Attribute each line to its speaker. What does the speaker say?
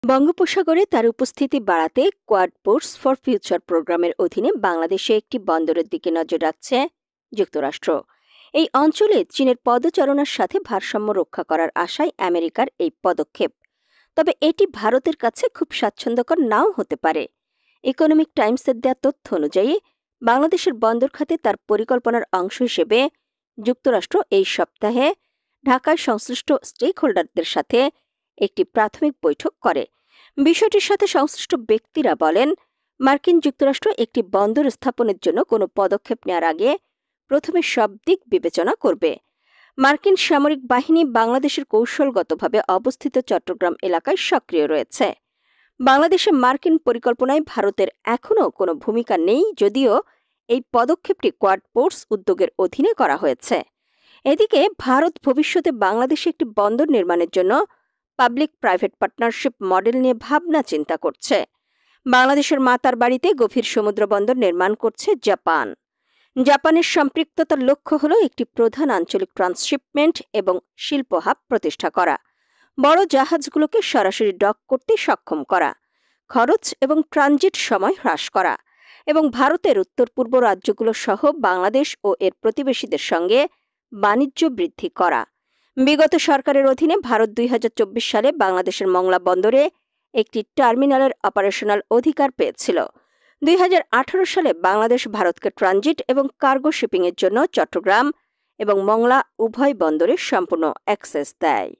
Speaker 1: বঙ্গোপসাগরে তার উপস্থিতি বাড়াতে কোয়াড পোর্টস ফর ফিউচার প্রোগ্রামের অধীনে বাংলাদেশে একটি বন্দরের দিকে নজর রাখছে যুক্তরাষ্ট্র। এই অঞ্চলে চীনের পদচারণার সাথে ভারসাম্য রক্ষা করার আশায় আমেরিকার এই পদক্ষেপ। তবে এটি ভারতের কাছে খুব স্বাচ্ছন্দ্যকর নাও হতে পারে। ইকোনমিক টাইমসের দেওয়া তথ্য অনুযায়ী বাংলাদেশের বন্দর খাতে তার পরিকল্পনার অংশ হিসেবে যুক্তরাষ্ট্র এই সপ্তাহে ঢাকায় সংশ্লিষ্ট স্টেক হোল্ডারদের সাথে একটি প্রাথমিক বৈঠক করে। বিষয়টির সাথে সংশ্লিষ্ট ব্যক্তিরা বলেন, মার্কিন যুক্তরাষ্ট্র একটি বন্দর স্থাপনের জন্য কোনো পদক্ষেপ নেওয়ার আগে প্রথমে সব দিক বিবেচনা করবে। মার্কিন সামরিক বাহিনী বাংলাদেশের কৌশলগতভাবে অবস্থিত চট্টগ্রাম এলাকায় সক্রিয় রয়েছে। বাংলাদেশে মার্কিন পরিকল্পনায় ভারতের এখনও কোনো ভূমিকা নেই, যদিও এই পদক্ষেপটি কোয়াড পোর্টস উদ্যোগের অধীনে করা হয়েছে। এদিকে ভারত ভবিষ্যতে বাংলাদেশে একটি বন্দর নির্মাণের জন্য পাবলিক প্রাইভেট পার্টনারশিপ মডেল নিয়ে ভাবনা চিন্তা করছে। বাংলাদেশের মাতার বাড়িতে গভীর সমুদ্র বন্দর নির্মাণ করছে জাপান। জাপানের সম্পৃক্ততার লক্ষ্য হল একটি প্রধান আঞ্চলিক ট্রান্সশিপমেন্ট এবং শিল্প হাব প্রতিষ্ঠা করা, বড় জাহাজগুলোকে সরাসরি ডক করতে সক্ষম করা, খরচ এবং ট্রানজিট সময় হ্রাস করা এবং ভারতের উত্তর পূর্ব রাজ্যগুলো সহ বাংলাদেশ ও এর প্রতিবেশীদের সঙ্গে বাণিজ্য বৃদ্ধি করা। বিগত সরকারের অধীনে ভারত 2024 সালে বাংলাদেশের মংলা বন্দরে একটি টার্মিনালের অপারেশনাল অধিকার পেয়েছিল। 2018 সালে বাংলাদেশ ভারতকে ট্রানজিট এবং কার্গো শিপিংয়ের জন্য চট্টগ্রাম এবং মংলা উভয় বন্দরে সম্পূর্ণ অ্যাক্সেস দেয়।